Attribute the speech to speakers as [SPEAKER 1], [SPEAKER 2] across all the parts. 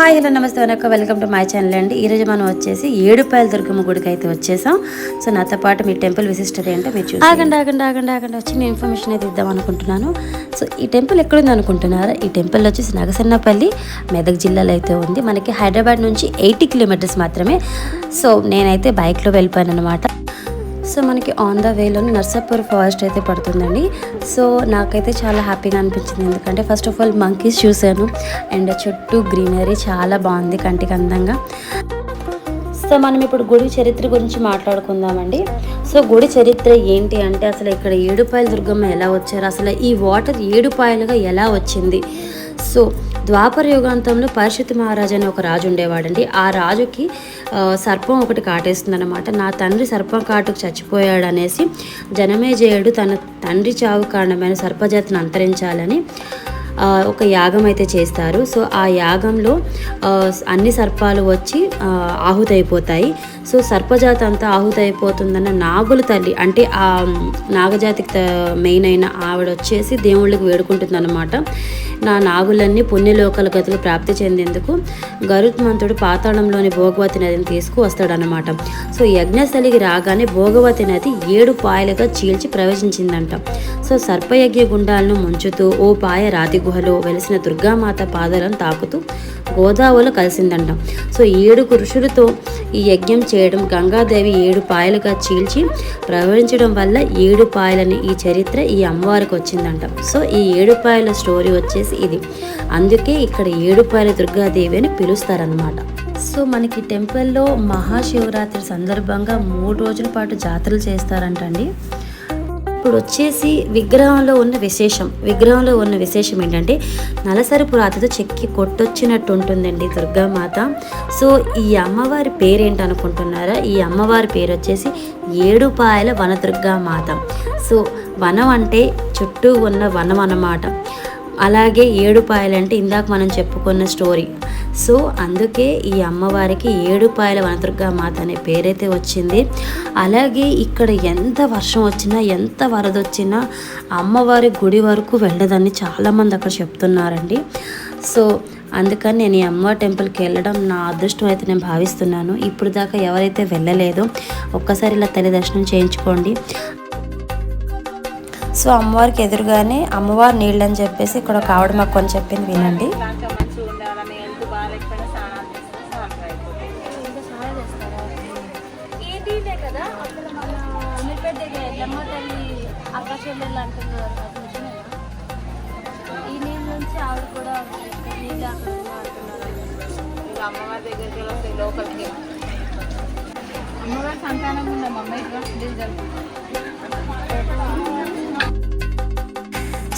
[SPEAKER 1] Hi hello నమస్తే వనక్క welcome to my channel అండి. ఈరోజు మనం వచ్చేసి ఏడుపాయల దుర్గమ్మ గుడికి అయితే వచ్చేసాం. సో నాతో పాటు మీ టెంపుల్ విశిష్టత ఏంటో మీరు చూసి ఆగండి వచ్చి నేను ఇన్ఫర్మేషన్ అయితే ఇద్దాం అనుకుంటున్నాను. సో ఈ టెంపుల్ ఎక్కడుంది అనుకుంటున్నారా? ఈ టెంపుల్ వచ్చేసి నగసన్నపల్లి మెదక్ జిల్లాలో అయితే ఉంది. మనకి హైదరాబాద్ నుంచి 80 కిలోమీటర్స్ మాత్రమే. సో నేనైతే బైక్లో వెళ్ళిపోయాను అనమాట. సో మనకి ఆన్ ద వేలోనే నర్సాపూర్ ఫారెస్ట్ అయితే పడుతుందండి. సో నాకైతే చాలా హ్యాపీగా అనిపించింది, ఎందుకంటే ఫస్ట్ ఆఫ్ ఆల్ మంకీస్ చూశాను అండ్ చుట్టూ గ్రీనరీ చాలా బాగుంది, కంటికి అందంగా. సో మనం ఇప్పుడు గుడి చరిత్ర గురించి మాట్లాడుకుందామండి. సో గుడి చరిత్ర ఏంటి అంటే, అసలు ఇక్కడ ఏడుపాయల దుర్గమ్మ ఎలా వచ్చారు, అసలు ఈ వాటర్ ఏడుపాయలుగా ఎలా వచ్చింది. సో ద్వాపర యుగాంతంలో పరిషత్ మహారాజు అనే ఒక రాజు ఉండేవాడండి. ఆ రాజుకి సర్పం ఒకటి కాటేస్తుందన్నమాట. నా తండ్రి సర్పం కాటుకు చచ్చిపోయాడు అనేసి జనమేజయుడు తన తండ్రి చావు కారణమైన సర్పజాతిని అంతరించాలని ఒక యాగం అయితే చేస్తారు. సో ఆ యాగంలో అన్ని సర్పాలు వచ్చి ఆహుతైపోతాయి. సో సర్పజాతి అంతా ఆహుతైపోతుందన్న నాగుల తల్లి, అంటే ఆ నాగజాతికి మెయిన్ అయిన ఆవిడ వచ్చేసి దేవుళ్ళకి వేడుకుంటుందన్నమాట. నా నాగులన్నీ పుణ్యలోకాల గతులు ప్రాప్తి చెందేందుకు గరుత్మంతుడు పాతాళంలోని భోగవతి నదిని తీసుకువస్తాడనమాట. సో యజ్ఞస్థలికి రాగానే భోగవతి నది 7 పాయలుగా చీల్చి ప్రవేశించిందంట. సో సర్పయజ్ఞ గుండాలను ముంచుతూ ఓ పాయ రాతి గుహలో వెలిసిన దుర్గామాత పాదాలను తాకుతూ గోదావరిలో కలిసిందంట. సో 7 ఋషులతో ఈ యజ్ఞం చేయడం, గంగాదేవి 7 పాయలుగా చీల్చి ప్రవహించడం వల్ల 7 పాయలని ఈ చరిత్ర ఈ అమ్మవారికి వచ్చిందంట. సో ఈ 7 పాయల స్టోరీ వచ్చేసి ఇది. అందుకే ఇక్కడ 7 పాయల దుర్గాదేవి అని పిలుస్తారనమాట. సో మనకి టెంపుల్లో మహాశివరాత్రి సందర్భంగా 3 రోజుల పాటు జాతరలు చేస్తారంటండి. ఇప్పుడు వచ్చేసి విగ్రహంలో ఉన్న విశేషం ఏంటంటే, నలసరపు రాతితో చెక్కి కొట్టొచ్చినట్టు ఉంటుందండి దుర్గామాత. సో ఈ అమ్మవారి పేరేంటి అనుకుంటున్నారా? ఈ అమ్మవారి పేరు వచ్చేసి ఏడుపాయల వనదుర్గామాత. సో వనం అంటే చుట్టూ ఉన్న వనం అన్నమాట. అలాగే 7 పాయలంటే ఇందాక మనం చెప్పుకున్న స్టోరీ. సో అందుకే ఈ అమ్మవారికి 7 పాయల వనదుర్గామాత అనే పేరైతే వచ్చింది. అలాగే ఇక్కడ ఎంత వర్షం వచ్చినా, ఎంత వరద వచ్చినా అమ్మవారి గుడి వరకు వెళ్ళదని చాలామంది అక్కడ చెప్తున్నారండి. సో అందుకని నేను ఈ అమ్మవారి టెంపుల్కి వెళ్ళడం నా అదృష్టం అయితే నేను భావిస్తున్నాను. ఇప్పుడు దాకా ఎవరైతే వెళ్ళలేదో ఒక్కసారి ఇలా తల్లి దర్శనం చేయించుకోండి. సో అమ్మవారికి ఎదురుగానే అమ్మవారి నీళ్ళు అని చెప్పేసి ఇక్కడ ఒక ఆవిడ మాకు కొని చెప్పింది, వినండి.
[SPEAKER 2] అమ్మవారి దగ్గరికి వస్తాయి లోకల్కి. అమ్మవారి సంతానం ఉన్న అమ్మాయి.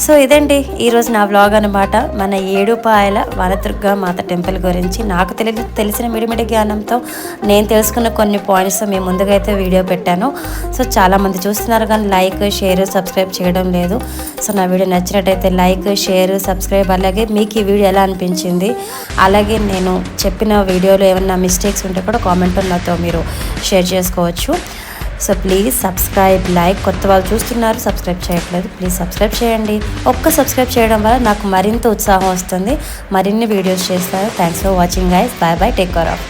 [SPEAKER 1] సో ఇదండి ఈరోజు నా వ్లాగ్ అనమాట. మన ఏడుపాయల వనదుర్గామాత టెంపుల్ గురించి నాకు తెలిసిన మిడిమిడి జ్ఞానంతో నేను తెలుసుకున్న కొన్ని పాయింట్స్ మేము ముందుగా అయితే వీడియో పెట్టాను. సో చాలామంది చూస్తున్నారు కానీ లైక్, షేర్, సబ్స్క్రైబ్ చేయడం లేదు. సో నా వీడియో నచ్చినట్టయితే లైక్, షేర్, సబ్స్క్రైబ్. అలాగే మీకు ఈ వీడియో ఎలా అనిపించింది, అలాగే నేను చెప్పిన వీడియోలో ఏమైనా మిస్టేక్స్ ఉంటే కూడా కామెంట్లో నాతో మీరు షేర్ చేసుకోవచ్చు. So please subscribe, like. కొత్త వాళ్ళు చూస్తున్నారు, సబ్స్క్రైబ్ చేయట్లేదు, ప్లీజ్ సబ్స్క్రైబ్ చేయండి. ఒక్క సబ్స్క్రైబ్ చేయడం వల్ల నాకు మరింత ఉత్సాహం వస్తుంది, మరిన్ని వీడియోస్ చేస్తారు. Thanks for watching guys. Bye bye, take care of.